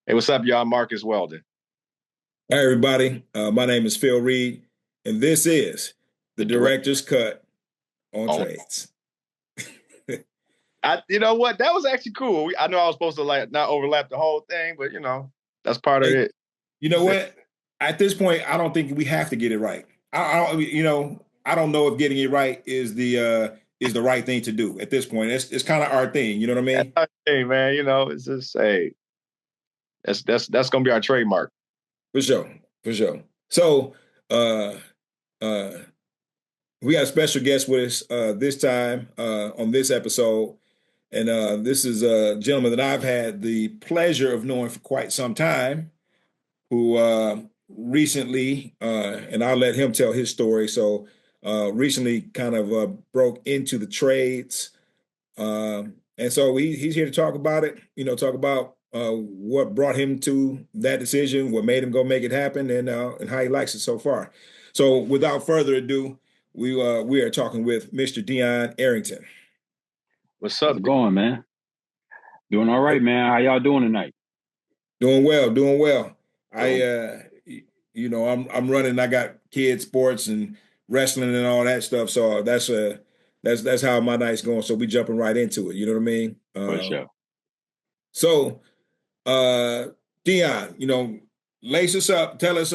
Hey, what's up, y'all? Marcus Weldon. Hi, everybody. My name is Phil Reed, and this is the The direct Director's Cut on on. Trades. You know what? That was actually cool. I know I was supposed to like not overlap the whole thing, but that's part of Hey, it. you know what? At this point, I don't think we have to get it right. I don't know if getting it right is the right thing to do at this point. It's kind of our thing. You know what I That's mean? our thing, man. It's just that's gonna be our trademark. For sure, for sure. So, uh, uh, we got a special guest with us this time on this episode. And this is a gentleman that I've had the pleasure of knowing for quite some time, who recently, and I'll let him tell his story. So recently kind of broke into the trades. And so he's here to talk about it, talk about what brought him to that decision, what made him go make it happen, and how he likes it so far. So without further ado, we are talking with Mr. Dion Arrington. What's How's up? it going, man? Doing all right, man. How y'all doing tonight? Doing well, doing well. I, Doing I'm running. I got kids, sports, and wrestling, and all that stuff. So that's how my night's going. So we jumping right into it. You know what I mean? For sure. So, uh, Dion, lace us up. Tell us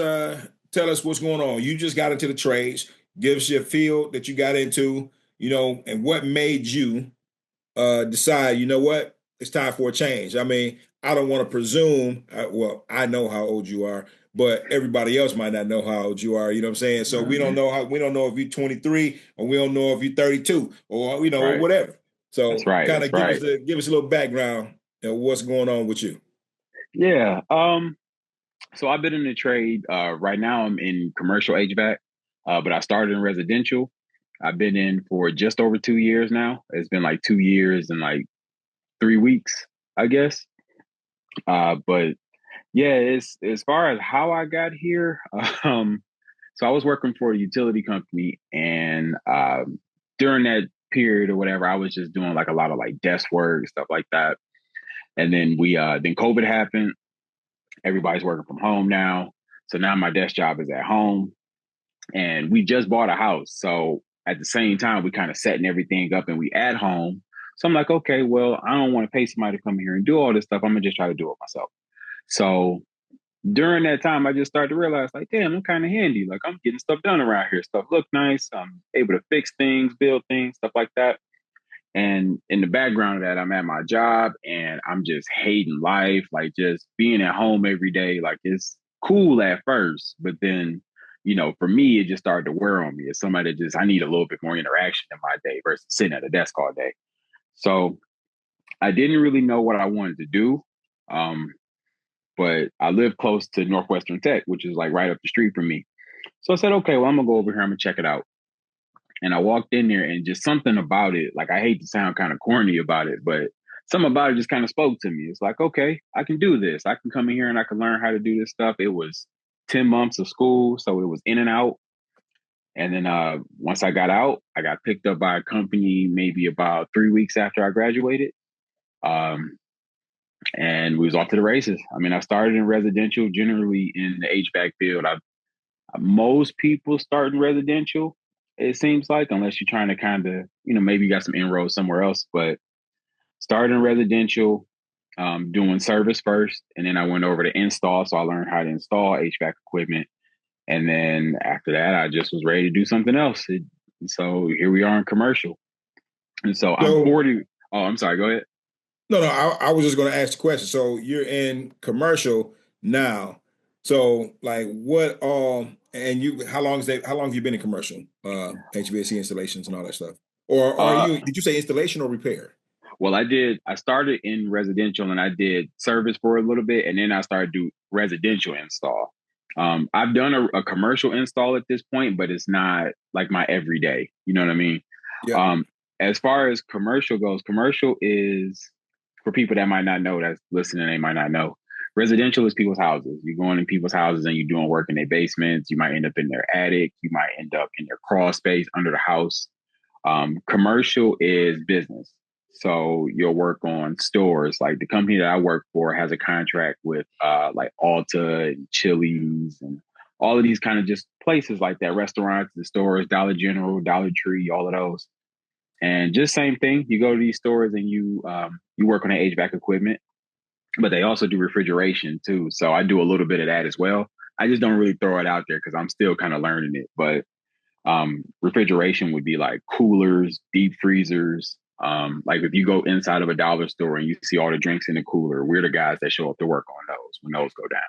what's going on. You just got into the trades. Give us your field that you got into. And what made you decide, you know what, it's time for a change. I mean, I don't want to presume, well, I know how old you are, but everybody else might not know how old you are. You know what I'm saying? So Mm-hmm. we don't know if you're 23 or we don't know if you're 32 or, or Right. whatever. That's So right. kind That's of right. give us a little background of what's going on with you. Yeah. So I've been in the trade. Right now I'm in commercial HVAC, but I started in residential. I've been in for just over 2 years now. It's been like 2 years and like 3 weeks, I guess. But yeah, it's as far as how I got here. So I was working for a utility company, and during that period or whatever, I was just doing like a lot of like desk work, stuff like that. And then then COVID happened. Everybody's working from home now. So now my desk job is at home, and we just bought a house. So at the same time, we kind of setting everything up, and we at home. So I'm like, okay, well, I don't want to pay somebody to come here and do all this stuff. I'm gonna just try to do it myself. So during that time, I just started to realize, like, damn, I'm kind of handy. Like, I'm getting stuff done around here. Stuff look nice. I'm able to fix things, build things, stuff like that. And in the background of that, I'm at my job and I'm just hating life, like just being at home every day. Like, it's cool at first, but then, for me, it just started to wear on me. As somebody that I need a little bit more interaction in my day versus sitting at a desk all day. So I didn't really know what I wanted to do. Um, but I live close to Northwestern Tech, which is like right up the street from me. So I said, okay, well, I'm gonna go over here. I'm gonna check it out. And I walked in there, and just something about it, like, I hate to sound kind of corny about it, but something about it just kind of spoke to me. It's like, okay, I can do this. I can come in here and I can learn how to do this stuff. It was 10 months of school, so it was in and out. And then once I got out, I got picked up by a company maybe about 3 weeks after I graduated. Um, and we was off to the races. I mean, I started in residential, generally in the HVAC field. Most people start in residential, it seems like, unless you're trying to kind of, maybe you got some inroads somewhere else. But started in residential, doing service first, and then I went over to install. So I learned how to install HVAC equipment, and then after that, I just was ready to do something else. So here we are in commercial, and so I'm So 40. Oh, I'm sorry. Go ahead. no, I was just going to ask the question. So you're in commercial now. So like what and you how long have you been in commercial HVAC installations and all that stuff? Or are Uh, you did you say installation or repair? Well, I started in residential and I did service for a little bit, and then I started to do residential install. I've done a commercial install at this point, but it's not like my everyday. You know what I mean? Yeah. Um, as far as commercial goes, commercial is, for people that might not know, that's listening, they might not know. Residential is people's houses. You're going in people's houses and you're doing work in their basements. You might end up in their attic. You might end up in their crawl space under the house. Commercial is business. So you'll work on stores. Like the company that I work for has a contract with like Ulta and Chili's and all of these kind of just places like that, restaurants, the stores, Dollar General, Dollar Tree, all of those. And just same thing, you go to these stores and you work on the HVAC equipment, but they also do refrigeration too. So I do a little bit of that as well. I just don't really throw it out there because I'm still kind of learning it. But refrigeration would be like coolers, deep freezers. Like if you go inside of a dollar store and you see all the drinks in the cooler, we're the guys that show up to work on those when those go down.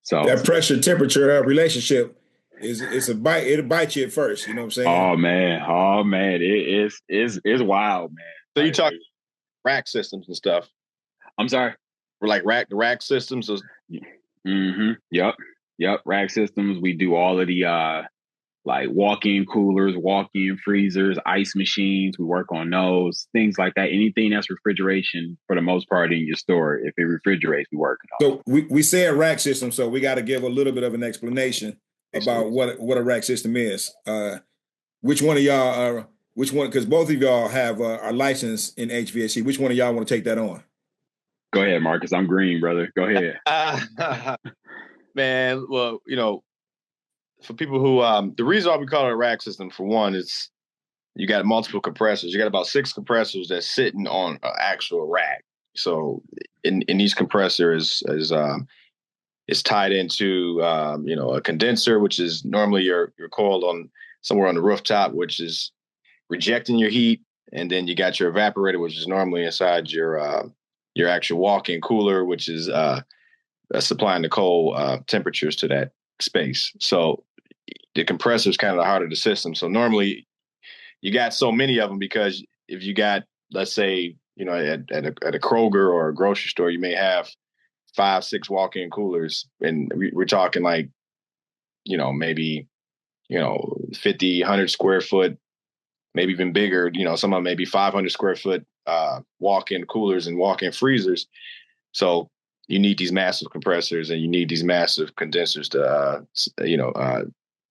So that pressure temperature relationship is a bite. It'll bite you at first. You know what I'm saying? oh man, it's wild, man. So you talk rack systems and stuff. I'm sorry. We're like rack systems. Yep. Rack systems. We do all of the like walk-in coolers, walk-in freezers, ice machines. We work on those, things like that. Anything that's refrigeration for the most part in your store, if it refrigerates, we work on. So we said rack system, so we got to give a little bit of an explanation about what a rack system is. Which one of y'all are? Which one? Because both of y'all have are licensed in HVAC. Which one of y'all want to take that on? Go ahead, Marcus. I'm green, brother. Go ahead. Man, well, for people who, the reason why we call it a rack system, for one, is you got multiple compressors. You got about 6 compressors that's sitting on an actual rack. So in each compressor is tied into, a condenser, which is normally your coil on somewhere on the rooftop, which is rejecting your heat. And then you got your evaporator, which is normally inside your actual walk-in cooler, which is supplying the cold temperatures to that space. So the compressor is kind of the heart of the system. So normally you got so many of them because if you got, let's say, at a Kroger or a grocery store, you may have 5, 6 walk-in coolers, and we're talking like, maybe, 50, 100 square foot, maybe even bigger, some of them maybe 500 square foot walk-in coolers and walk-in freezers. So you need these massive compressors and you need these massive condensers to,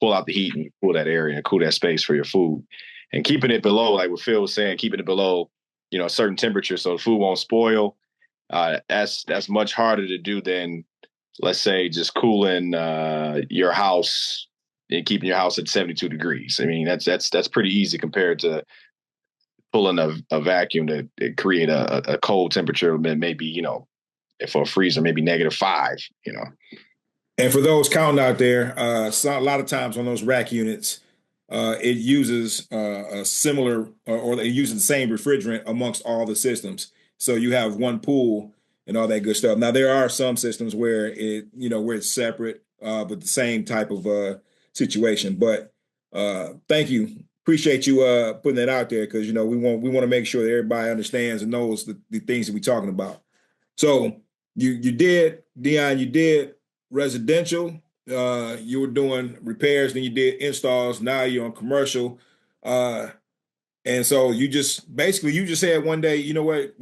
pull out the heat and cool that area and cool that space for your food. And keeping it below, like what Phil was saying, keeping it below, a certain temperature so the food won't spoil. That's much harder to do than, let's say, just cooling your house and keeping your house at 72 degrees. I mean, that's pretty easy compared to pulling a vacuum to create a cold temperature that maybe, for a freezer, maybe -5, And for those counting out there, a lot of times on those rack units, it uses a similar or it uses the same refrigerant amongst all the systems. So you have one pool and all that good stuff. Now there are some systems where where it's separate, but the same type of situation. But thank you, appreciate you putting that out there because we want to make sure that everybody understands and knows the things that we're talking about. So you did, Dion, you did residential, you were doing repairs, then you did installs, now you're on commercial. And so you just said one day, you know what,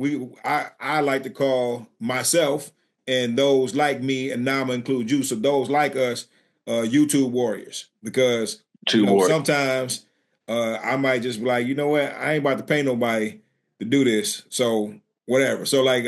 I like to call myself and those like me, and now I'm gonna include you. So those like us, YouTube warriors, because sometimes I might just be like, you know what, I ain't about to pay nobody to do this. So whatever. So like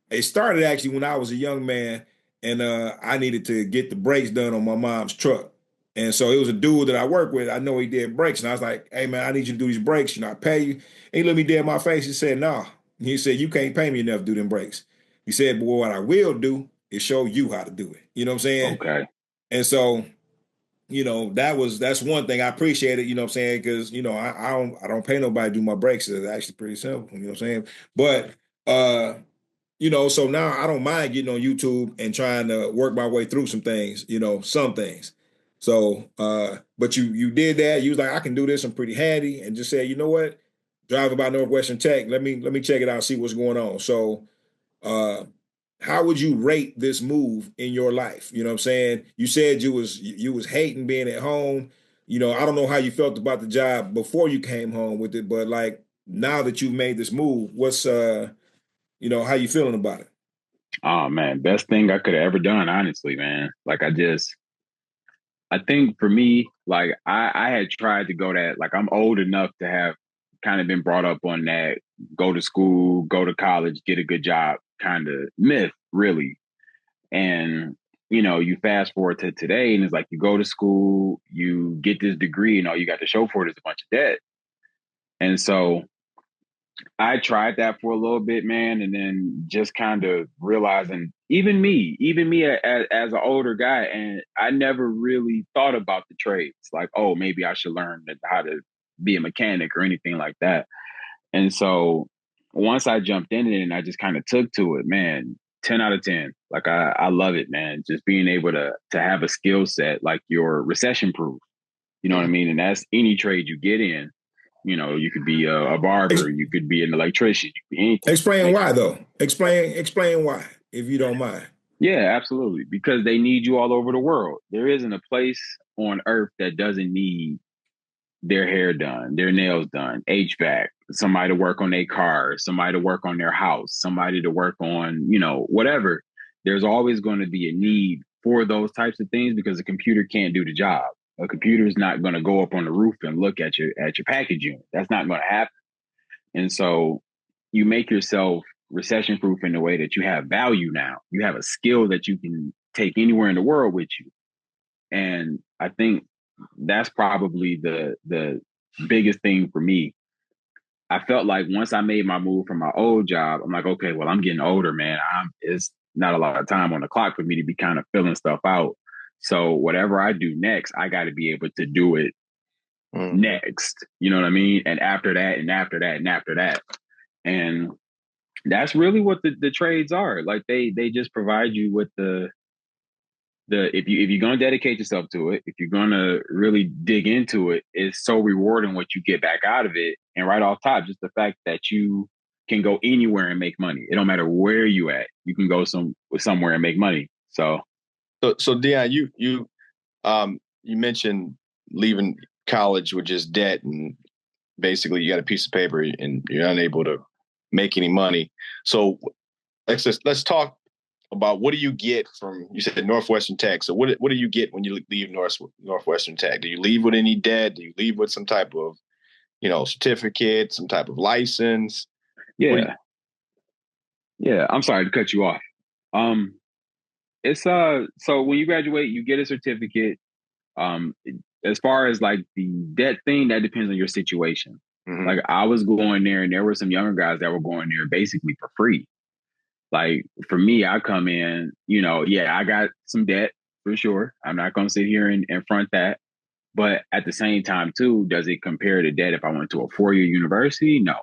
it started actually when I was a young man and I needed to get the brakes done on my mom's truck. And so it was a dude that I work with. I know he did brakes. And I was like, hey, man, I need you to do these brakes. I pay you. And he looked me dead in my face. He said, no. He said, you can't pay me enough to do them brakes. He said, but what I will do is show you how to do it. You know what I'm saying? Okay. And so, that's one thing I appreciate it, you know what I'm saying? Because, I don't pay nobody to do my brakes. It's actually pretty simple, you know what I'm saying? But, so now I don't mind getting on YouTube and trying to work my way through some things, some things. So, but you did that. You was like, I can do this. I'm pretty handy, and just said, you know what? Driving by Northwestern Tech. Let me check it out, see what's going on. So, how would you rate this move in your life? You know what I'm saying? You said you was hating being at home. I don't know how you felt about the job before you came home with it, but like now that you've made this move, what's how you feeling about it? Oh man, best thing I could have ever done, honestly, man. Like I think for me, like I had tried to go that, like I'm old enough to have kind of been brought up on that go to school, go to college, get a good job kind of myth, really. And, you fast forward to today and it's like you go to school, you get this degree and all you got to show for it is a bunch of debt. And so I tried that for a little bit, man, and then just kind of realizing even me as an older guy, and I never really thought about the trades. Like, oh, maybe I should learn how to be a mechanic or anything like that. And so once I jumped in it and I just kind of took to it, man, 10 out of 10. Like I love it, man. Just being able to have a skill set like you're recession proof. You know what I mean? And that's any trade you get in. You could be a barber, you could be an electrician, you could be anything. Explain why, though. Explain why, if you don't mind. Yeah, absolutely. Because they need you all over the world. There isn't a place on earth that doesn't need their hair done, their nails done, HVAC, somebody to work on their car, somebody to work on their house, somebody to work on, whatever. There's always going to be a need for those types of things because a computer can't do the job. A computer is not going to go up on the roof and look at your package unit. That's not going to happen. And so you make yourself recession proof in the way that you have value now. You have a skill that you can take anywhere in the world with you. And I think that's probably the biggest thing for me. I felt like once I made my move from my old job, I'm like, okay, well, I'm getting older, man. It's not a lot of time on the clock for me to be kind of filling stuff out. So whatever I do next, I got to be able to do it next. You know what I mean? And after that, and after that, and after that. And that's really what the trades are. Like they just provide you with the if you're gonna dedicate yourself to it, if you're gonna really dig into it, it's so rewarding what you get back out of it. And right off top, just the fact that you can go anywhere and make money. It don't matter where you at. You can go somewhere and make money. So Dion, you mentioned leaving college with just debt, and basically you got a piece of paper and you're unable to make any money. So let's talk about what do you get from, you said Northwestern Tech. So what do you get when you leave Northwestern Tech? Do you leave with any debt? Do you leave with some type of, certificate, some type of license? Yeah. Yeah. I'm sorry to cut you off. It's so when you graduate, you get a certificate. As far as like the debt thing, that depends on your situation. Mm-hmm. Like I was going there and there were some younger guys that were going there basically for free. Like for me, I come in, I got some debt for sure. I'm not going to sit here and front that. But at the same time, too, does it compare to debt if I went to a 4-year university? No.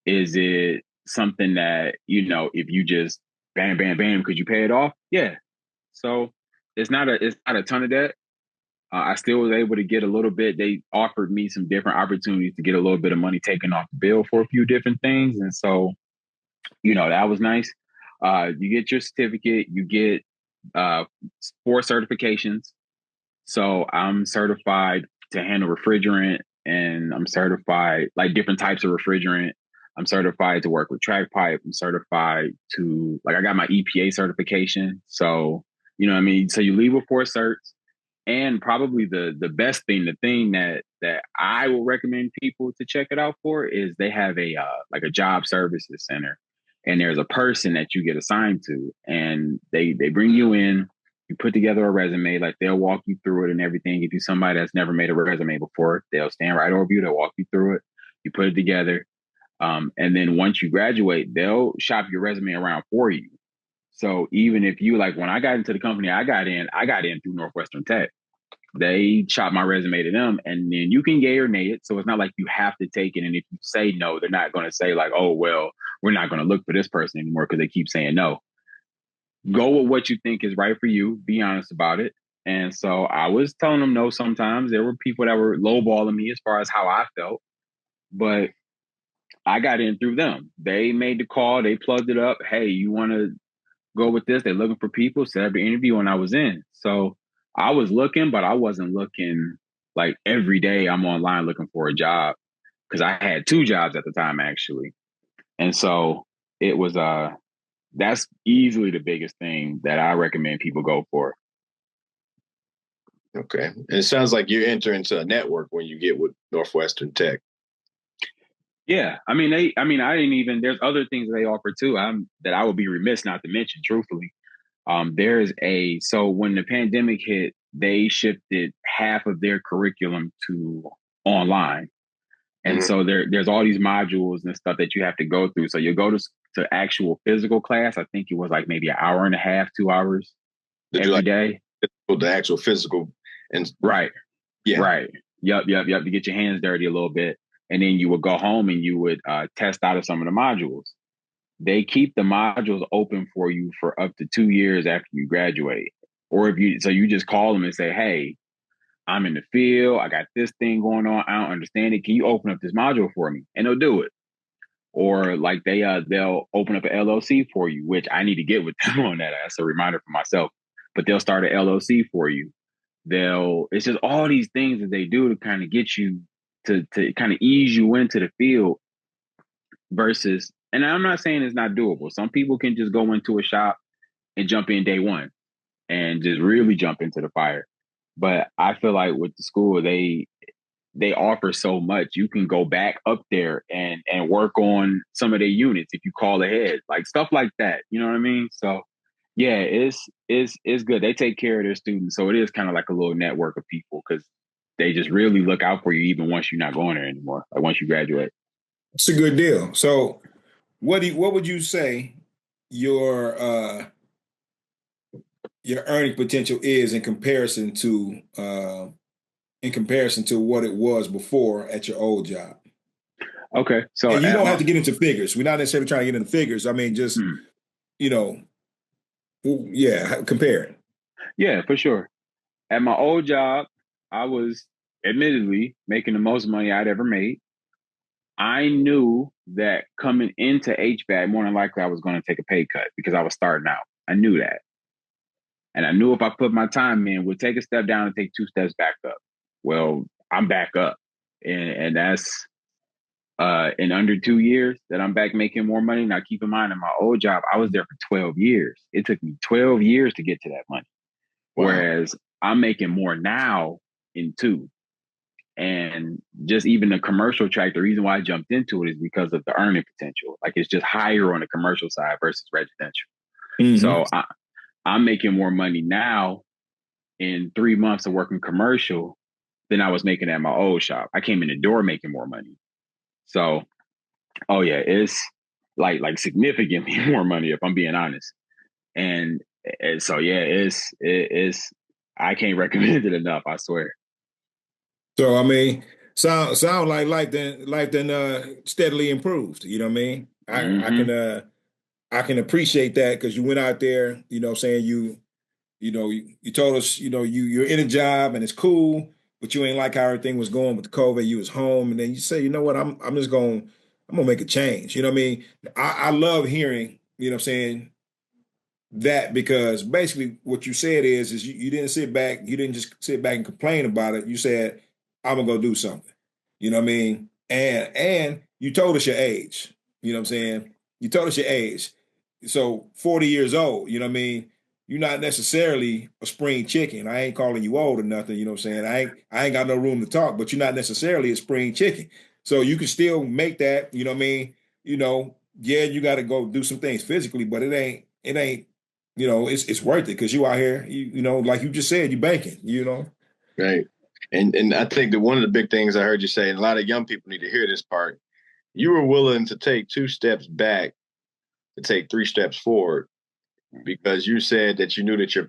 Is it something that, if you just bam, bam, bam, could you pay it off? Yeah. So it's not a ton of debt. I still was able to get a little bit. They offered me some different opportunities to get a little bit of money taken off the bill for a few different things. And so, that was nice. You get your certificate, you get 4 certifications. So I'm certified to handle refrigerant, and I'm certified like different types of refrigerant. I'm certified to work with track pipe. I'm certified to I got my EPA certification. So, you know what I mean? So you leave with 4 certs. And probably the best thing, the thing that I will recommend people to check it out for is they have a job services center, and there's a person that you get assigned to, and they bring you in, you put together a resume, like they'll walk you through it and everything. If you're somebody that's never made a resume before, they'll stand right over you, they'll walk you through it, you put it together. And then once you graduate, they'll shop your resume around for you. So even if you when I got into the company I got in through Northwestern Tech. They shop my resume to them, and then you can yay or nay it. So it's not like you have to take it. And if you say no, they're not going to say oh, well, we're not going to look for this person anymore because they keep saying no. Go with what you think is right for you. Be honest about it. And so I was telling them no sometimes. There were people that were lowballing me as far as how I felt. But I got in through them. They made the call. They plugged it up. Hey, you want to go with this? They're looking for people. Set up an interview, and I was in. So I was looking, but I wasn't looking every day I'm online looking for a job, because I had 2 jobs at the time, actually. And so it was, that's easily the biggest thing that I recommend people go for. Okay. And it sounds like you enter into a network when you get with Northwestern Tech. Yeah, I mean, I didn't even. There's other things they offer too. That I would be remiss not to mention, truthfully. So when the pandemic hit, they shifted half of their curriculum to online, and Mm-hmm. so there's all these modules and stuff that you have to go through. So you go to actual physical class. I think it was like maybe an hour and a half, 2 hours To do every like day. the actual physical and Right, yeah. right. Yep. To get your hands dirty a little bit, and then you would go home and you would test out of some of the modules. They keep the modules open for you for up to 2 years after you graduate. Or you just call them and say, hey, I'm in the field. I got this thing going on. I don't understand it. Can you open up this module for me? And they'll do it. Or like they'll open up an LLC for you, which I need to get with them on that. That's a reminder for myself. But they'll start an LLC for you. It's just all these things that they do to kind of get you to kind of ease you into the field versus, and I'm not saying it's not doable. Some people can just go into a shop and jump in day one and just really jump into the fire. But I feel like with the school, they offer so much. You can go back up there and work on some of their units if you call ahead, like stuff like that. You know what I mean? So yeah, it's good. They take care of their students, so it is kind of like a little network of people because they just really look out for you even once you're not going there anymore. Like once you graduate. It's a good deal. So what would you say your your earning potential is in comparison to what it was before at your old job? Okay, so And you at don't my have to get into figures. We're not necessarily trying to get into figures. I mean, just, you know, yeah, compare it. yeah, for sure. At my old job, I was admittedly making the most money I'd ever made. I knew that coming into HVAC, more than likely I was going to take a pay cut because I was starting out. I knew that. And I knew if I put my time in, would take a step down and take two steps back up. Well, I'm back up. And that's in under 2 years that I'm back making more money. Now, keep in mind, in my old job, I was there for 12 years. It took me 12 years to get to that money. Wow. Whereas I'm making more now in two. And just even the commercial track, the reason why I jumped into it is because of the earning potential. Like it's just higher on the commercial side versus residential. Mm-hmm. So I'm making more money now in 3 months of working commercial than I was making at my old shop. I came in the door making more money. So, oh yeah, it's like significantly more money if I'm being honest. And so yeah, it's I can't recommend it enough. I swear. So I mean, sound like life then steadily improved. You know what I mean? Mm-hmm. I can appreciate that because you went out there, saying you told us, you're in a job and it's cool, but you ain't like how everything was going with the COVID. You was home, and then you say, you know what, I'm gonna make a change. You know what I mean? I love hearing, what I'm saying, that because basically what you said is you didn't sit back, you didn't just sit back and complain about it. You said, I'm gonna go do something. You know what I mean? And you told us your age. You know what I'm saying? You told us your age. So 40 years old, you know what I mean? You're not necessarily a spring chicken. I ain't calling you old or nothing, you know what I'm saying? I ain't got no room to talk, but you're not necessarily a spring chicken. So you can still make that, you know what I mean? Yeah, you gotta go do some things physically, but it ain't it's worth it because you out here, like you just said, you banking. Right. And I think that one of the big things I heard you say, and a lot of young people need to hear this part, you were willing to take 2 steps back to take 3 steps forward because you said that you knew that your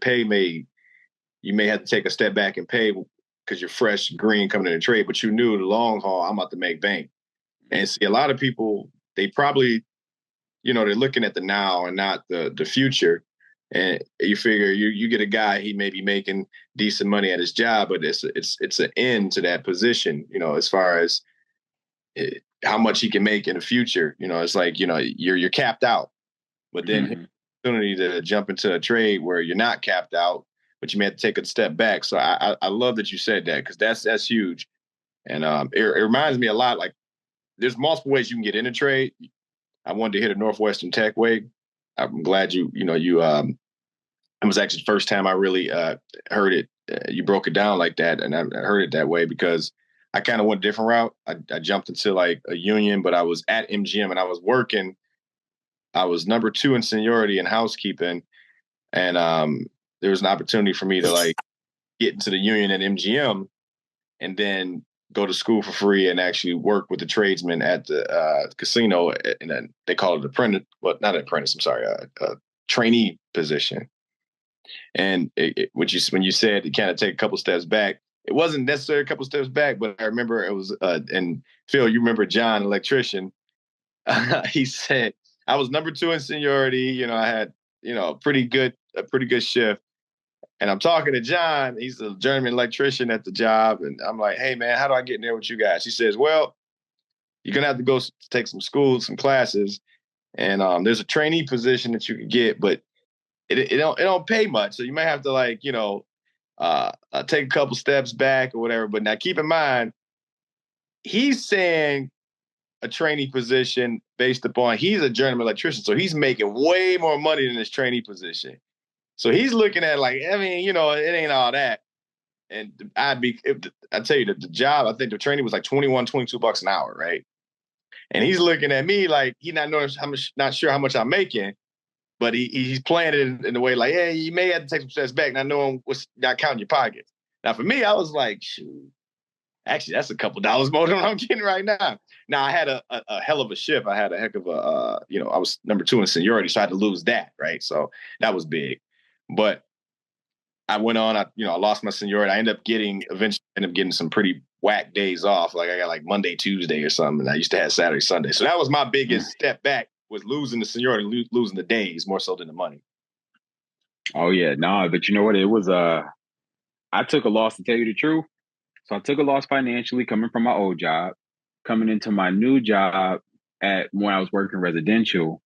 you may have to take a step back and pay because you're fresh green coming in the trade, but you knew the long haul, I'm about to make bank. And see, a lot of people, they probably, they're looking at the now and not the future. And you figure you get a guy, he may be making decent money at his job, but it's an end to that position, as far as how much he can make in the future. It's like, you're capped out, but then Mm-hmm. opportunity to jump into a trade where you're not capped out, but you may have to take a step back. So I love that you said that because that's huge. And it reminds me a lot, like there's multiple ways you can get in a trade. I wanted to hit a Northwestern Tech way. I'm glad it was actually the first time I really heard it. You broke it down like that, and I heard it that way because I kind of went a different route. I jumped into like a union, but I was at MGM and I was working. I was number 2 in seniority in housekeeping, and there was an opportunity for me to like get into the union at MGM and then go to school for free and actually work with the tradesmen at the casino. And then they call it apprentice, but not an apprentice. I'm sorry, a trainee position. And when you said you kind of take a couple steps back, it wasn't necessarily a couple steps back, but I remember it was. And Phil, you remember John, electrician? He said I was number 2 in seniority. I had a pretty good shift. And I'm talking to John. He's a journeyman electrician at the job, and I'm like, "Hey, man, how do I get in there with you guys?" He says, "Well, you're gonna have to go take some some classes, and there's a trainee position that you can get, but it don't pay much, so you might have to like take a couple steps back or whatever. But now keep in mind, he's saying a trainee position based upon he's a journeyman electrician, so he's making way more money than his trainee position. So he's looking at like, I mean, it ain't all that. And I tell you that the job, I think the training was like $21-22 an hour, right? And he's looking at me like he not sure how much I'm making, but he's playing it in the way like, hey, you may have to take some steps back, not knowing what's not counting your pockets. Now for me, I was like, shoot, actually that's a couple dollars more than what I'm getting right now. Now I had a hell of a shift. I had a heck of I was number 2 in seniority, so I had to lose that, right? So that was big. But I went on, I lost my seniority. I eventually ended up getting some pretty whack days off. Like I got like Monday, Tuesday or something. And I used to have Saturday, Sunday. So that was my biggest step back, was losing the seniority, losing the days more so than the money. Oh yeah, no, but you know what? It was, I took a loss, to tell you the truth. So I took a loss financially coming from my old job, coming into my new job when I was working residential.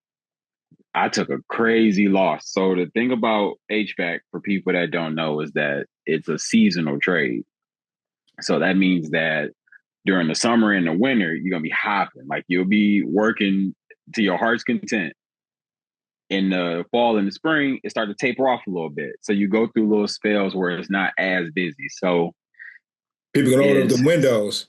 I took a crazy loss. So the thing about HVAC, for people that don't know, is that it's a seasonal trade. So that means that during the summer and the winter, you're going to be hopping. Like you'll be working to your heart's content. In the fall and the spring, it starts to taper off a little bit. So you go through little spells where it's not as busy. So people can open up the windows.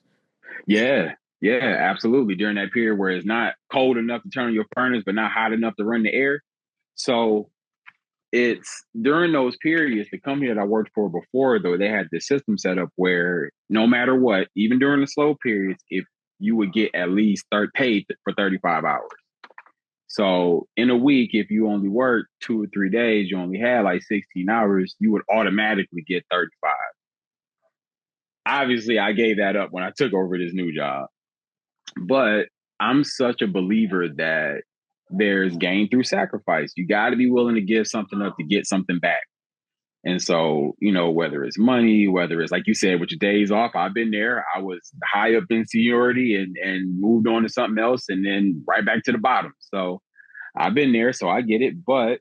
Yeah, absolutely. During that period where it's not cold enough to turn on your furnace, but not hot enough to run the air. So it's during those periods, the company that I worked for before, though, they had this system set up where no matter what, even during the slow periods, if you would get at least paid for 35 hours. So in a week, if you only worked 2 or 3 days, you only had like 16 hours, you would automatically get 35. Obviously, I gave that up when I took over this new job. But I'm such a believer that there's gain through sacrifice. You got to be willing to give something up to get something back. And so, whether it's money, whether it's like you said, with your days off, I've been there. I was high up in seniority and moved on to something else and then right back to the bottom. So I've been there, so I get it. But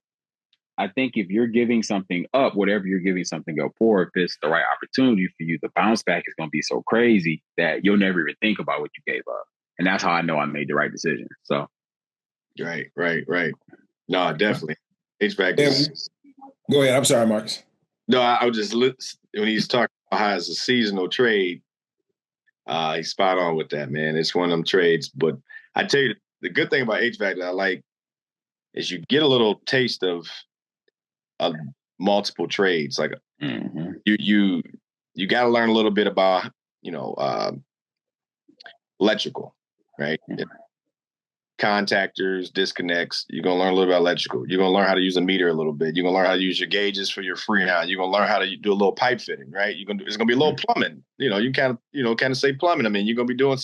I think if you're giving something up, whatever you're giving something up for, if it's the right opportunity for you, the bounce back is going to be so crazy that you'll never even think about what you gave up. And that's how I know I made the right decision. So, right. No, definitely. HVAC. Go ahead. I'm sorry, Marcus. No, I was just when he's talking about how it's a seasonal trade. He's spot on with that, man. It's one of them trades. But I tell you, the good thing about HVAC that I like is you get a little taste of multiple trades. Like you got to learn a little bit about electrical, right? Contactors, disconnects. You're gonna learn a little about electrical. You're gonna learn how to use a meter a little bit. You're gonna learn how to use your gauges for your freon. You're gonna learn how to do a little pipe fitting, right? It's gonna be a little plumbing. You kind of say plumbing. I mean, you're gonna be doing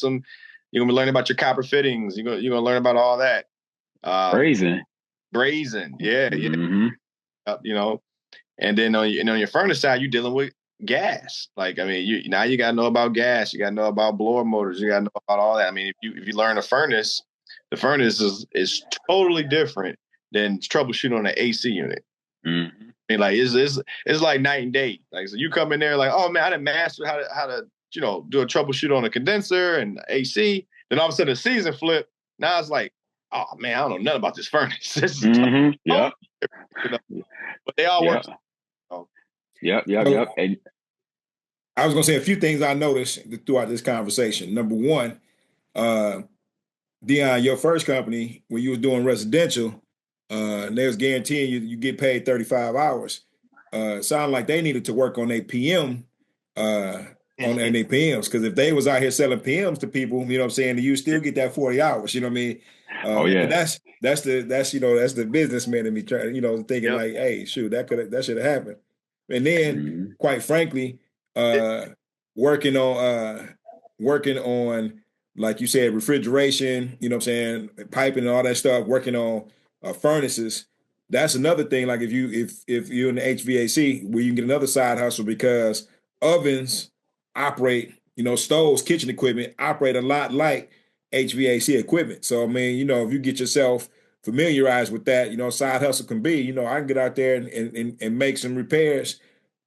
you're gonna be learning about your copper fittings. You're gonna learn about all that. Brazing, yeah. And then on your furnace side, you're dealing with gas. Like, I mean, you got to know about gas. You got to know about blower motors. You got to know about all that. I mean, if you learn a furnace, the furnace is totally different than troubleshooting on an AC unit. Mm-hmm. I mean, like it's like night and day. Like, so you come in there like, oh man, I didn't master how to do a troubleshoot on a condenser and AC. Then all of a sudden the season flip. Now it's like, oh man, I don't know nothing about this furnace. This is yeah. But they all work. Yep. And I was going to say a few things I noticed throughout this conversation. Number one, uh, Dion, your first company, when you was doing residential, they was guaranteeing you get paid 35 hours. Sounded like they needed to work on their PM, on their PMs, because if they was out here selling PMs to people, you know what I'm saying, you still get that 40 hours, you know what I mean? Oh But yeah. that's the businessman in me trying, thinking Yep. like, hey, shoot, that should have happened. And then, Mm-hmm. quite frankly, working on like you said, refrigeration, you know what I'm saying, piping and all that stuff, working on furnaces. That's another thing. Like if you're in the HVAC, where you can get another side hustle because ovens operate, stoves, kitchen equipment operate a lot like HVAC equipment. So I mean, if you get yourself familiarized with that, side hustle can be, I can get out there and make some repairs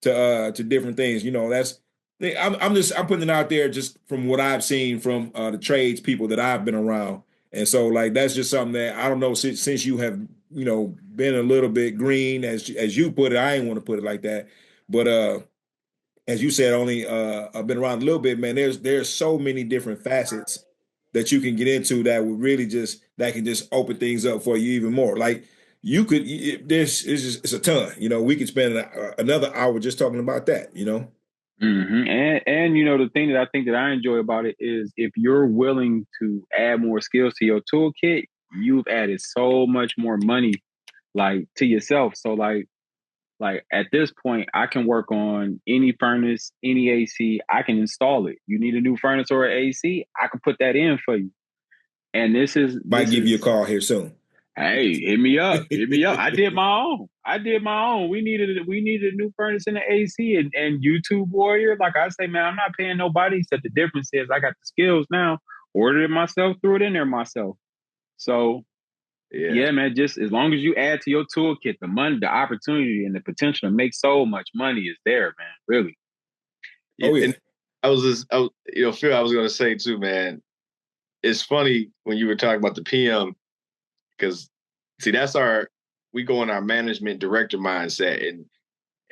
to different things. I'm putting it out there just from what I've seen from the trades people that I've been around, and so like that's just something that I don't know since you have been a little bit green as you put it. I ain't want to put it like that, but as you said, only I've been around a little bit, man. There's so many different facets that you can get into that would really that can just open things up for you even more. Like you could, it's a ton. We could spend another hour just talking about that. Mm-hmm. And the thing that I think that I enjoy about it is if you're willing to add more skills to your toolkit, you've added so much more money like to yourself. So like at this point, I can work on any furnace, any AC. I can install it. You need a new furnace or an AC, I can put that in for you. And Might this give you a is call here soon. hey, hit me up. Hit me up. I did my own. We needed a new furnace in the AC and YouTube Warrior. Like I say, man, I'm not paying nobody except the difference is I got the skills now. Ordered it myself, threw it in there myself. So Yeah. yeah, man, just as long as you add to your toolkit, the money, the opportunity, and the potential to make so much money is there, man. Really. Oh yeah. And Phil, I was going to say too, man, it's funny when you were talking about the PM, because see, we go in our management director mindset,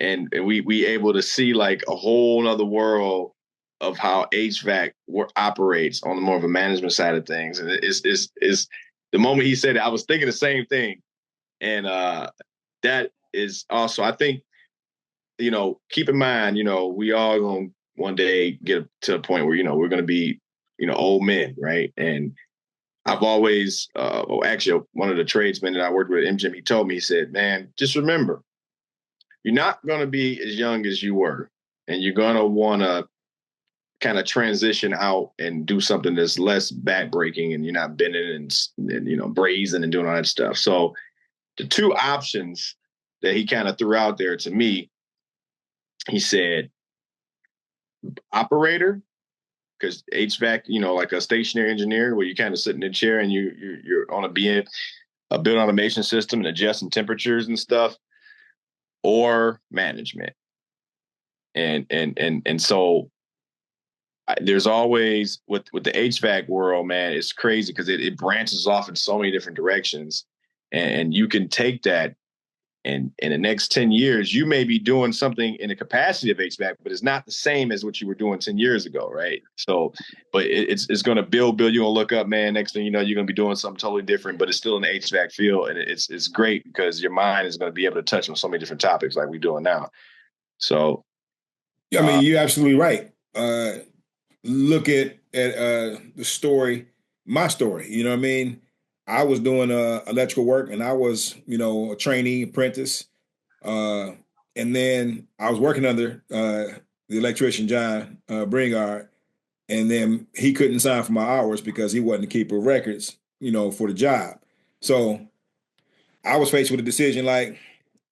and we able to see like a whole other world of how HVAC operates on the more of a management side of things. And it's the moment he said it, I was thinking the same thing. And that is also, I think, keep in mind, we all going to one day get to a point where, we're going to be, old men, right? And I've always, actually, one of the tradesmen that I worked with, MGM, he told me, he said, man, just remember, you're not going to be as young as you were, and you're going to want to kind of transition out and do something that's less backbreaking, and you're not bending and brazen and doing all that stuff. So the two options that he kind of threw out there to me, he said, operator, because HVAC, like a stationary engineer where you kind of sit in a chair and you're on a build automation system and adjusting temperatures and stuff, or management. And so there's always with the HVAC world, man, it's crazy because it branches off in so many different directions, and you can take that. And in the next 10 years, you may be doing something in the capacity of HVAC, but it's not the same as what you were doing 10 years ago, right? So, but it's going to build. You're going to look up, man. Next thing you know, you're going to be doing something totally different, but it's still in the HVAC field. And it's great because your mind is going to be able to touch on so many different topics like we're doing now. So, I mean, you're absolutely right. Look at the story, my story. You know what I mean? I was doing electrical work, and I was, a trainee apprentice. And then I was working under the electrician, John Bringard, and then he couldn't sign for my hours because he wasn't the keeper of records, for the job. So I was faced with a decision like,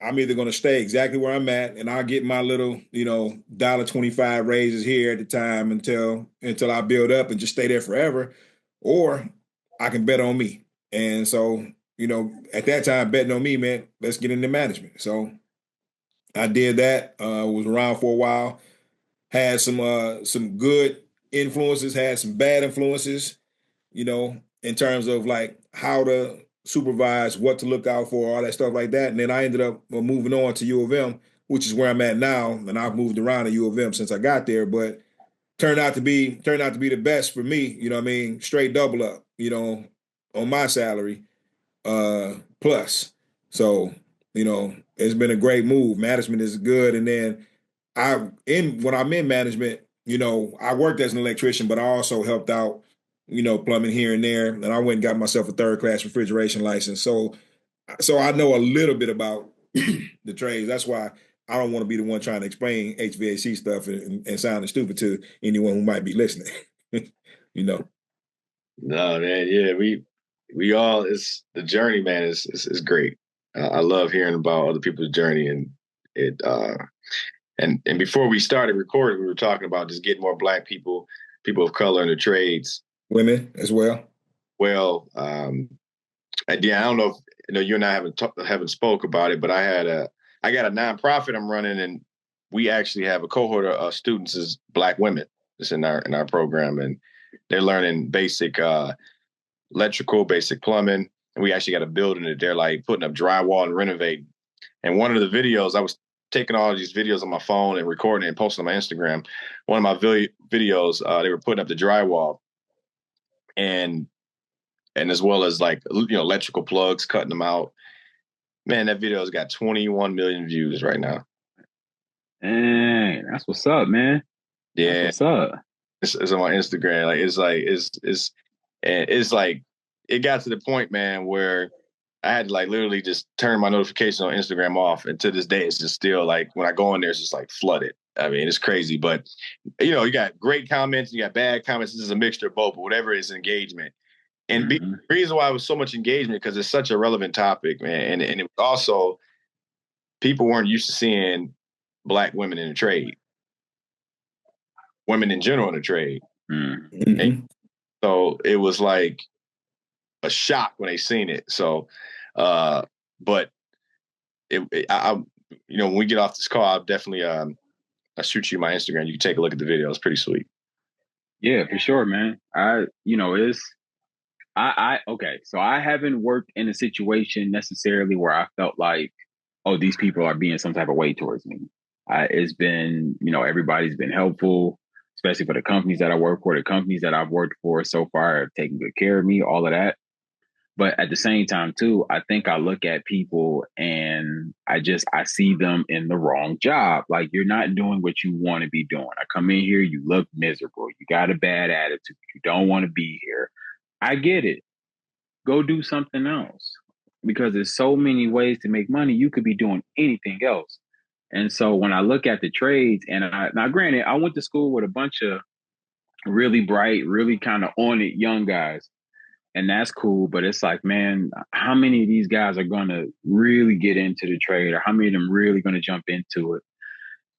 I'm either going to stay exactly where I'm at, and I'll get my little, $1.25 raises here at the time until I build up and just stay there forever, or I can bet on me. And so, at that time, betting on me meant let's get into management. So I did that. Was around for a while. Had some good influences. Had some bad influences. In terms of like how to supervise, what to look out for, all that stuff like that. And then I ended up moving on to U of M which is where I'm at now. And I've moved around at U of M since I got there, but turned out to be the best for me. You know what I mean? Straight double up, on my salary, plus. So, it's been a great move. Management is good. And then when I'm in management, I worked as an electrician, but I also helped out, plumbing here and there. And I went and got myself a third-class refrigeration license. So I know a little bit about the trades. That's why I don't want to be the one trying to explain HVAC stuff and sounding stupid to anyone who might be listening. No, man. Yeah, we all, it's the journey, man. Is great. I love hearing about other people's journey, and it. And before we started recording, we were talking about just getting more Black people of color in the trades, women as well. Well, I don't know if you and I haven't spoke about it, but I got a nonprofit I'm running, and we actually have a cohort of students as Black women that's in our program, and they're learning basic electrical, basic plumbing, and we actually got a building that they're like putting up drywall and renovating. And one of the videos, I was taking all these videos on my phone and recording and posting on my Instagram. One of my videos, they were putting up the drywall, and as well as like electrical plugs, cutting them out. Man, that video's got 21 million views right now. Dang, that's what's up, man. Yeah, that's what's up. It's on my Instagram. It's like it got to the point, man, where I had to like literally just turn my notifications on Instagram off. And to this day, it's just still like when I go in there, it's just like flooded. I mean, it's crazy. But, you got great comments, you got bad comments. This is a mixture of both, but whatever is engagement. And the reason why it was so much engagement, because it's such a relevant topic, man. And it was also, people weren't used to seeing Black women in the trade, women in general in the trade. Mm-hmm. So it was like a shock when they seen it. So, but when we get off this call, I'll definitely I'll shoot you my Instagram. You can take a look at the video. It's pretty sweet. Yeah, for sure, man. Okay. So I haven't worked in a situation necessarily where I felt like, oh, these people are being some type of way towards me. It's been, everybody's been helpful, especially for the companies that I work for. The companies that I've worked for so far have taken good care of me, all of that. But at the same time, too, I think I look at people and I see them in the wrong job. Like, you're not doing what you want to be doing. I come in here, you look miserable. You got a bad attitude. You don't want to be here. I get it. Go do something else, because there's so many ways to make money. You could be doing anything else. And so when I look at the trades, and now granted, I went to school with a bunch of really bright, really kind of on it young guys. And that's cool, but it's like, man, how many of these guys are going to really get into the trade, or how many of them really going to jump into it?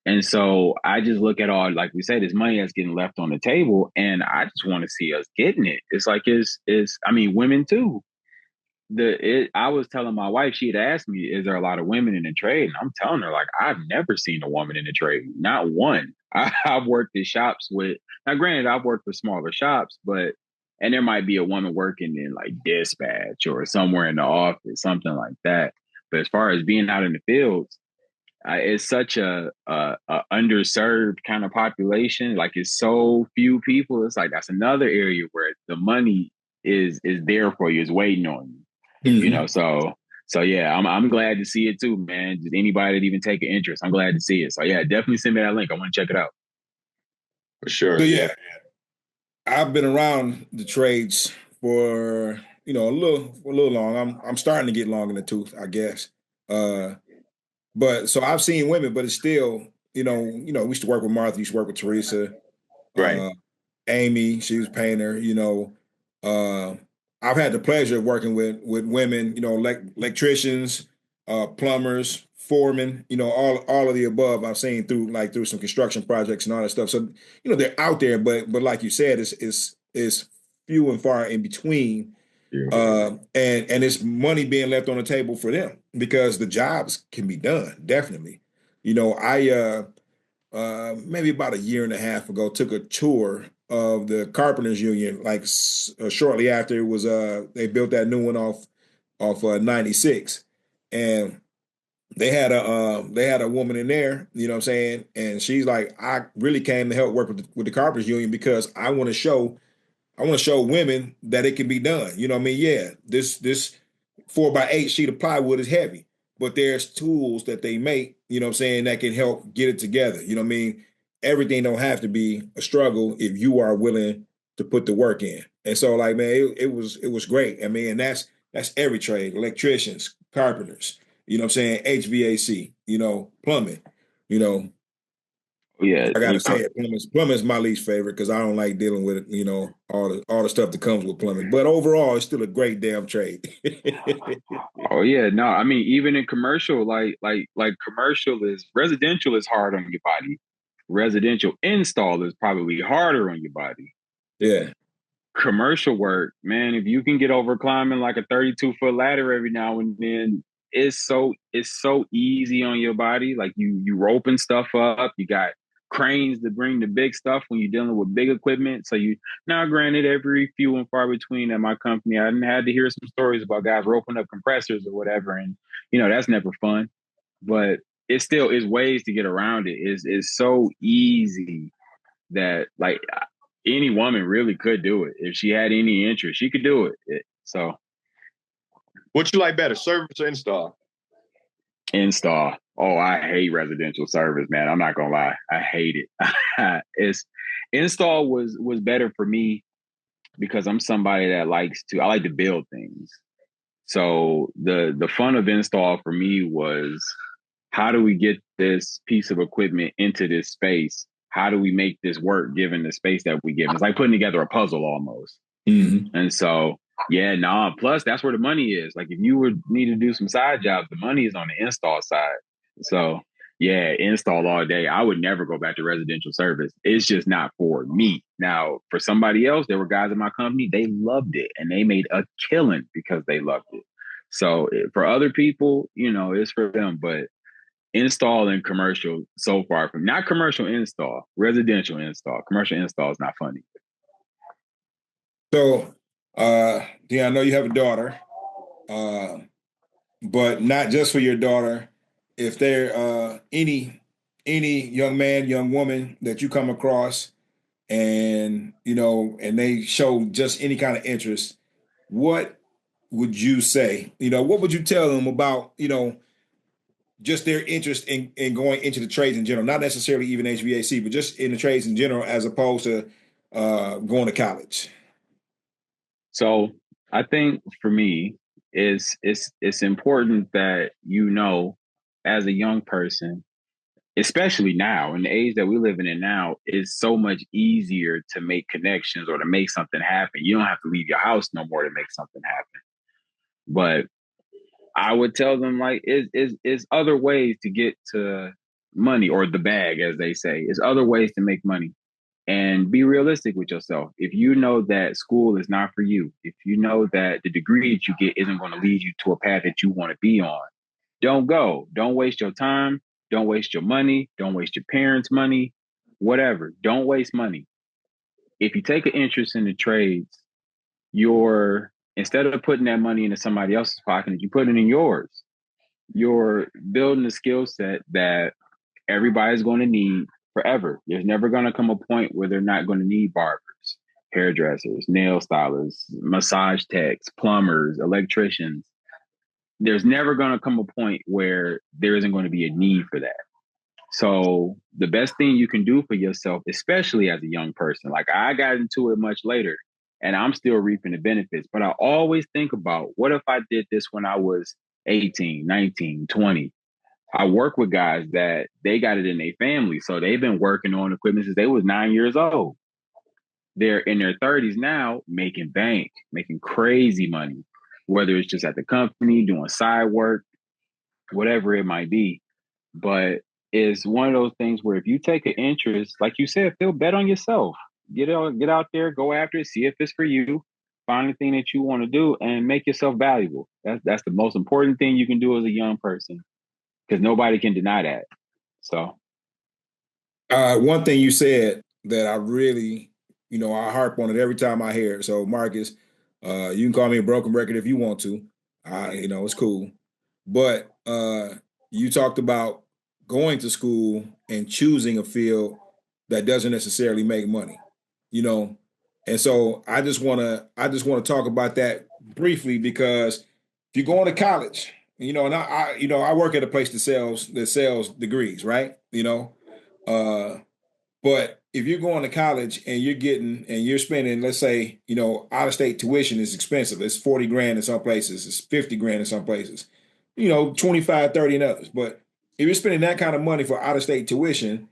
And so I just look at all, like we said, this money that's getting left on the table, and I just want to see us getting it. It's like, women too. I was telling my wife, she had asked me, is there a lot of women in the trade? And I'm telling her, like, I've never seen a woman in the trade, not one. I've worked in shops now granted, I've worked for smaller shops, and there might be a woman working in like dispatch or somewhere in the office, something like that. But as far as being out in the fields, it's such a underserved kind of population. Like, it's so few people. It's like, that's another area where the money is there for you, is waiting on you. Mm-hmm. So yeah, I'm glad to see it too, man. Just anybody that even take an interest, I'm glad to see it. So yeah, definitely send me that link. I want to check it out. For sure. So, yeah. I've been around the trades for a little long. I'm starting to get long in the tooth, I guess. But so I've seen women, but it's still, we used to work with Martha, used to work with Teresa, right? Amy, she was a painter. I've had the pleasure of working with women, electricians, plumbers, foremen, all of the above. I've seen through some construction projects and all that stuff. So, they're out there, but like you said, it's few and far in between. Yeah. And it's money being left on the table for them because the jobs can be done. Definitely. I maybe about a year and a half ago took a tour of the Carpenters Union, like shortly after it was they built that new one off 96, and they had a woman in there, you know what I'm saying? And she's like, I really came to help work with the carpenters union because I want to show women that it can be done. You know what I mean? Yeah, this 4x8 sheet of plywood is heavy, but there's tools that they make, you know what I'm saying, that can help get it together. You know what I mean? Everything don't have to be a struggle if you are willing to put the work in. And so like, man, it was great. I mean, and that's every trade, electricians, carpenters, you know what I'm saying, HVAC, you know, plumbing, you know, Yeah, I gotta and say it. Plumbing's my least favorite because I don't like dealing with you know all the stuff that comes with plumbing. But overall, it's still a great damn trade. oh yeah, no, I mean even in commercial, like commercial is residential is hard on your body. Residential install is probably harder on your body. Yeah, Commercial work, man, if you can get over climbing like a 32-foot ladder every now and then, it's so easy on your body. Like you roping stuff up, you got cranes to bring the big stuff when you're dealing with big equipment. So you now granted every few and far between at my company, I didn't had to hear some stories about guys roping up compressors or whatever. And that's never fun. But it still is ways to get around it. It's so easy that like any woman really could do it. If she had any interest, she could do it. So what you like better, service or install? install. Oh, I hate residential service, man. I'm not gonna lie. I hate it. It's install was better for me because I'm somebody that I like to build things. So the fun of install for me was how do we get this piece of equipment into this space? How do we make this work given the space that we give? It's like putting together a puzzle almost. mm-hmm. And so, yeah, nah. Plus, that's where the money is. Like, if you would need to do some side jobs, the money is on the install side. So, yeah, install all day. I would never go back to residential service. It's just not for me. Now, for somebody else, there were guys in my company, they loved it and they made a killing because they loved it. So, for other people, it's for them. But install and commercial so far from not commercial install, residential install. Commercial install is not funny. So, yeah, I know you have a daughter, but not just for your daughter. If there any young man, young woman that you come across, and and they show just any kind of interest, what would you say? What would you tell them about just their interest in going into the trades in general, not necessarily even HVAC, but just in the trades in general, as opposed to going to college? So I think for me, it's important that as a young person, especially now in the age that we're living in now, it's so much easier to make connections or to make something happen. You don't have to leave your house no more to make something happen. But I would tell them like it's other ways to get to money or the bag, as they say. It's other ways to make money. And be realistic with yourself. If you know that school is not for you, if you know that the degree that you get isn't going to lead you to a path that you want to be on, don't go. Don't waste your time. Don't waste your money. Don't waste your parents' money. Whatever. Don't waste money. If you take an interest in the trades, instead of putting that money into somebody else's pocket, you put it in yours. You're building a skill set that everybody's going to need forever. There's never going to come a point where they're not going to need barbers, hairdressers, nail stylists, massage techs, plumbers, electricians. There's never going to come a point where there isn't going to be a need for that. So the best thing you can do for yourself, especially as a young person, like I got into it much later and I'm still reaping the benefits, but I always think about what if I did this when I was 18, 19, 20? I work with guys that they got it in their family. So they've been working on equipment since they was 9 years old. They're in their 30s now making bank, making crazy money, whether it's just at the company, doing side work, whatever it might be. But it's one of those things where if you take an interest, like you said, Phil, bet on yourself. Get out there, go after it, see if it's for you, find the thing that you want to do and make yourself valuable. That's the most important thing you can do as a young person. Because nobody can deny that. So, one thing you said that I really, I harp on it every time I hear it. So, Marcus, you can call me a broken record if you want to. It's cool. But you talked about going to school and choosing a field that doesn't necessarily make money, you know. And so I just want to talk about that briefly because if you're going to college, and I work at a place that sells degrees, right? Uh, but if you're going to college and you're spending, let's say, out of state tuition is expensive. It's 40 grand in some places, it's 50 grand in some places, 25, 30 in others. But if you're spending that kind of money for out of state tuition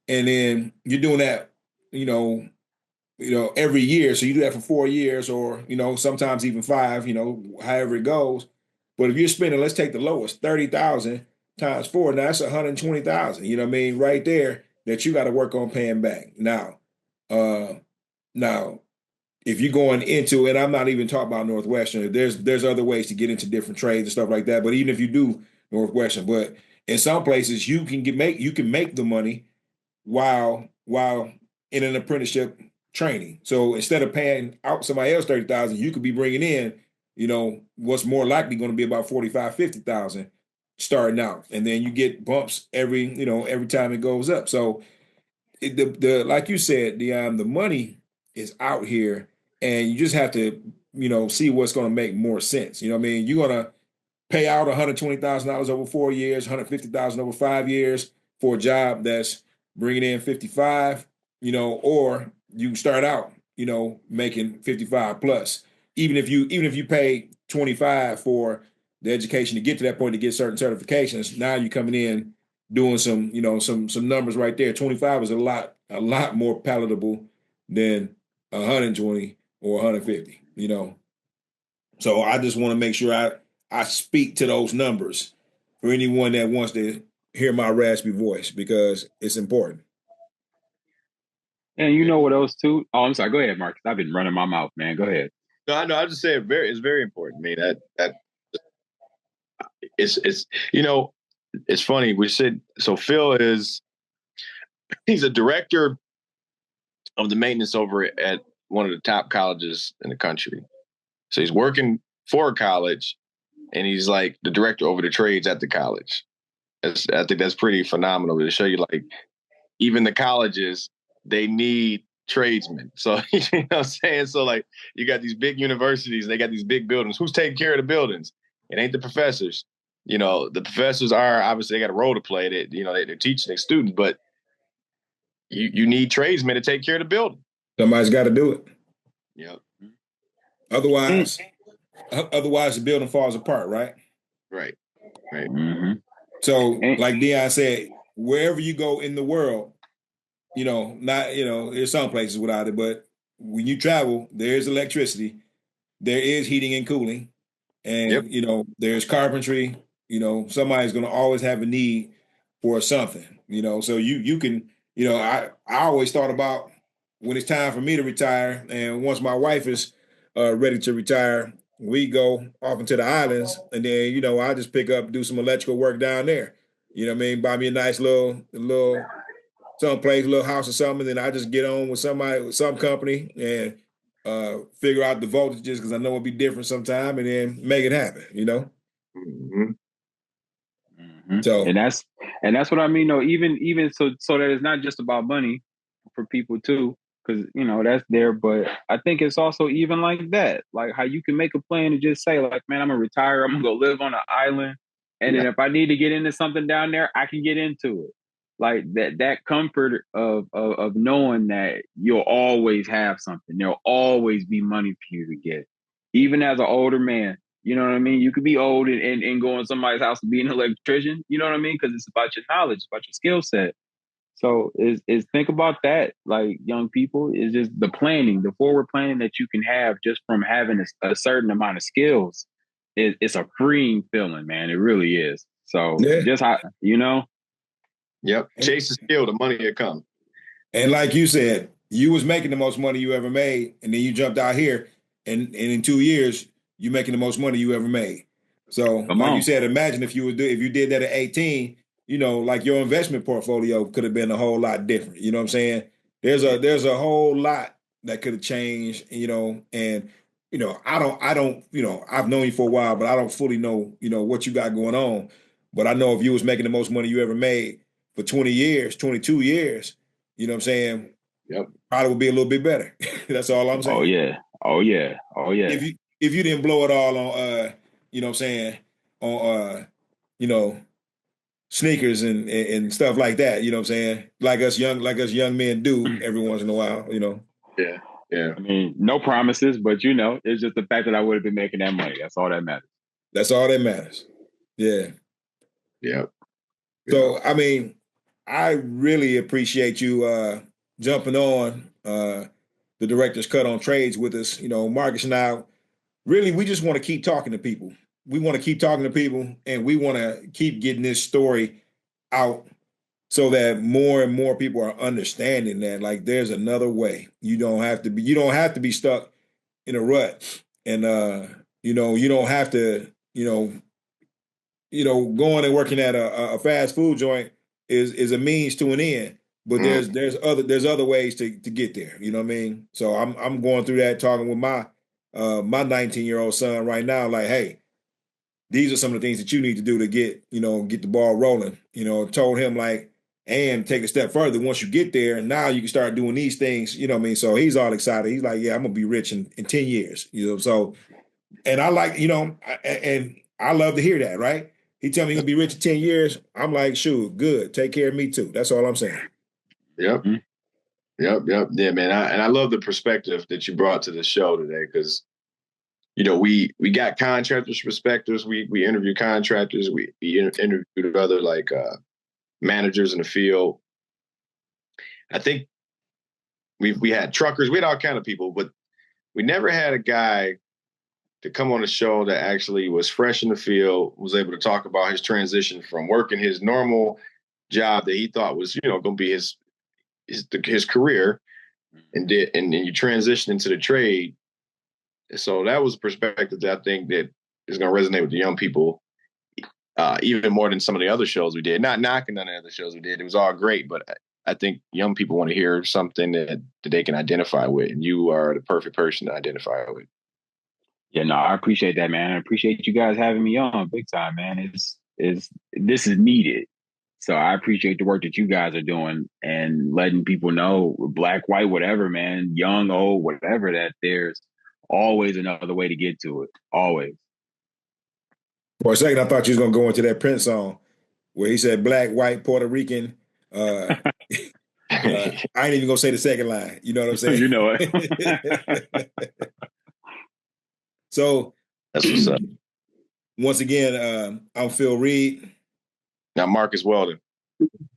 and then you're doing that, you know, every year. So you do that for 4 years or, sometimes even five, however it goes. But if you're spending, let's take the lowest, 30,000 times four, now that's 120,000, you know what I mean? Right there that you got to work on paying back. Uh, now, if you're going into, and I'm not even talking about Northwestern, there's other ways to get into different trades and stuff like that. But even if you do Northwestern, but in some places you can make the money while in an apprenticeship training. So instead of paying out somebody else 30,000, you could be bringing in, what's more likely going to be about 45, 50,000 starting out, and then you get bumps every time it goes up. So the like you said, Dion, the money is out here, and you just have to see what's going to make more sense. You know what I mean? You're going to pay out $120,000 over 4 years, 150,000 over 5 years for a job that's bringing in 55, or you can start out, making 55 plus. Even if you pay 25 for the education to get to that point to get certain certifications, now you're coming in doing some numbers right there. 25 is a lot more palatable than 120 or 150, So I just want to make sure I speak to those numbers for anyone that wants to hear my raspy voice because it's important. And you know what else too? Oh, I'm sorry. Go ahead, Marcus. I've been running my mouth, man. Go ahead. No, I know. I just say it's very important. I mean that it's it's funny. We said so. He's a director of the maintenance over at one of the top colleges in the country. So he's working for a college, and he's like the director over the trades at the college. I think that's pretty phenomenal to show you, like, even the colleges, they need tradesmen. So, you know what I'm saying? So, like, you got these big universities, they got these big buildings. Who's taking care of the buildings? It ain't the professors. The professors are, obviously, they got a role to play. They're teaching their students, but you need tradesmen to take care of the building. Somebody's got to do it. Yeah. Otherwise, the building falls apart, right? Right. Right. Mm-hmm. So, like Dion said, wherever you go in the world, there's some places without it, but when you travel, there is electricity, there is heating and cooling, and there's carpentry. Somebody's going to always have a need for something. So you can. I always thought about when it's time for me to retire, and once my wife is ready to retire, we go off into the islands, and then I just pick up, do some electrical work down there. You know what I mean? Buy me a nice little someplace, little house or something, and then I just get on with somebody, with some company, and figure out the voltages because I know it'll be different sometime, and then make it happen. Mm-hmm. Mm-hmm. So and that's what I mean. No, even so that it's not just about money for people too, because that's there. But I think it's also even like that, like how you can make a plan and just say, like, man, I'm gonna retire. I'm gonna go live on an island, and then if I need to get into something down there, I can get into it. Like that comfort of knowing that you'll always have something. There'll always be money for you to get, even as an older man. You know what I mean? You could be old and go in somebody's house to be an electrician. You know what I mean? Because it's about your knowledge, it's about your skill set. So is think about that, like, young people, is just the planning, the forward planning that you can have just from having a certain amount of skills. It's a freeing feeling, man. It really is. So just how. Yep. Chase the skill, the money will come. And like you said, you was making the most money you ever made, and then you jumped out here, and in 2 years, you're making the most money you ever made. So, you said, imagine if you did that at 18, like your investment portfolio could have been a whole lot different. You know what I'm saying? There's a whole lot that could have changed, and I don't, I've known you for a while, but I don't fully know, what you got going on. But I know if you was making the most money you ever made for 20 years, 22 years, you know what I'm saying? Yep. Probably would be a little bit better. That's all I'm saying. Oh yeah. Oh yeah. Oh yeah. If you didn't blow it all on you know what I'm saying, on you know, sneakers and stuff like that, you know what I'm saying? Like us young men do every once in a while, you know. Yeah. Yeah. I mean, no promises, but it's just the fact that I would have been making that money. That's all that matters. That's all that matters. Yeah. Yep. So, I mean, I really appreciate you jumping on the Director's Cut on Trades with us. You know, Marcus and I, really, we just want to keep talking to people. We want to keep talking to people, and we want to keep getting this story out so that more and more people are understanding that, like, there's another way. You don't have to be stuck in a rut. And you don't have to, going and working at a fast food joint is a means to an end. But there's other ways to get there. You know what I mean? So I'm going through that, talking with my 19-year-old son right now. Like, hey, these are some of the things that you need to do to get the ball rolling. Told him, like, and take a step further. Once you get there, and now you can start doing these things. You know what I mean? So he's all excited. He's like, yeah, I'm gonna be rich in 10 years. So, and I like, and I love to hear that, right? He tell me he'll be rich in 10 years. I'm like, shoot, good. Take care of me too. That's all I'm saying. Yep. Mm-hmm. Yep. Yeah, man. I love the perspective that you brought to the show today, because, we got contractors' perspectives. We interview contractors. We interviewed other managers in the field. I think we had truckers. We had all kind of people, but we never had a guy to come on the show that actually was fresh in the field, was able to talk about his transition from working his normal job that he thought was, going to be his career, and you transition into the trade. So that was a perspective that I think that is going to resonate with the young people, even more than some of the other shows we did. Not knocking on the other shows we did. It was all great, but I think young people want to hear something that they can identify with, and you are the perfect person to identify with. Yeah, no, I appreciate that, man. I appreciate you guys having me on big time, man. This is needed. So I appreciate the work that you guys are doing and letting people know, black, white, whatever, man, young, old, whatever, that there's always another way to get to it. Always. For a second, I thought you was going to go into that Prince song where he said black, white, Puerto Rican. I ain't even going to say the second line. You know what I'm saying? You know it. So that's what's up. Once again, I'm Phil Reid. I'm Marcus Weldon.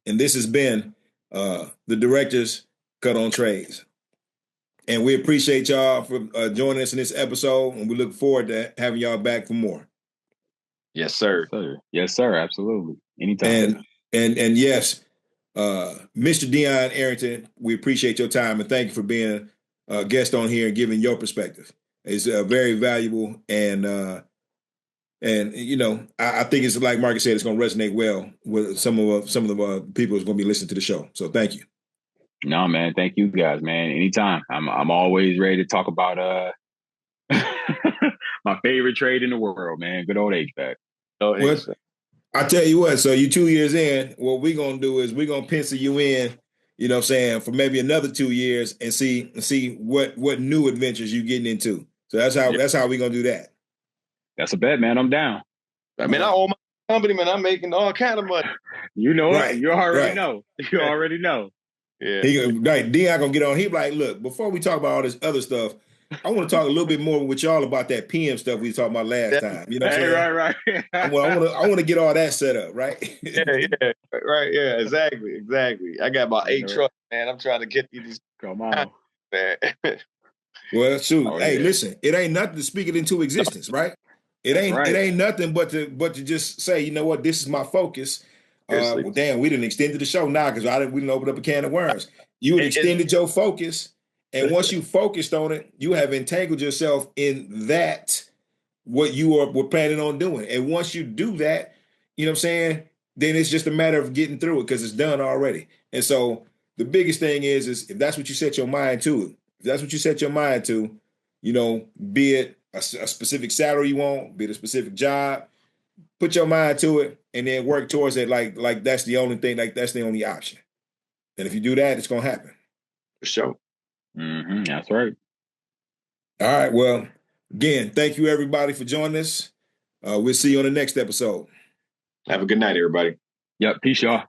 And this has been the Director's Cut on Trades. And we appreciate y'all for joining us in this episode, and we look forward to having y'all back for more. Yes, sir. Yes, sir. Absolutely. Anytime. And yes, Mr. Dion Arrington, we appreciate your time, and thank you for being a guest on here and giving your perspective. It's very valuable, and I think it's like Marcus said, it's going to resonate well with some of the people who's going to be listening to the show. So thank you. No, man. Thank you guys, man. Anytime. I'm always ready to talk about my favorite trade in the world, man. Good old HVAC. Well, I tell you what, so you 2 years in, what we're going to do is we're going to pencil you in, you know what I'm saying, for maybe another 2 years and see what new adventures you getting into. So that's how we're going to do that. That's a bet, man. I'm down. I mean, I own my company, man. I'm making all kind of money. You know right, it. You already right. know. You already know. Yeah. Dion gonna get on. He like, look, before we talk about all this other stuff, I want to talk a little bit more with y'all about that PM stuff we talked about last time. You know what I'm saying? Right. I want to get all that set up, right? yeah, right, yeah, exactly. I got about 8 trucks, man. I'm trying to get these. Come on, man. Well, shoot. Hey, listen, it ain't nothing to speak it into existence, right? It ain't nothing but to just say, you know what, this is my focus. Well, damn, we didn't extend the show now because we didn't open up a can of worms. You extended your focus, and once you focused on it, you have entangled yourself in that what you were planning on doing. And once you do that, you know what I'm saying, then it's just a matter of getting through it because it's done already. And so the biggest thing is if that's what you set your mind to, be it a specific salary you want, be it a specific job, put your mind to it, and then work towards it like that's the only thing, like that's the only option. And if you do that, it's gonna happen. For sure. Mm-hmm, that's right. All right. Well, again, thank you everybody for joining us. We'll see you on the next episode. Have a good night, everybody. Yep. Peace, y'all.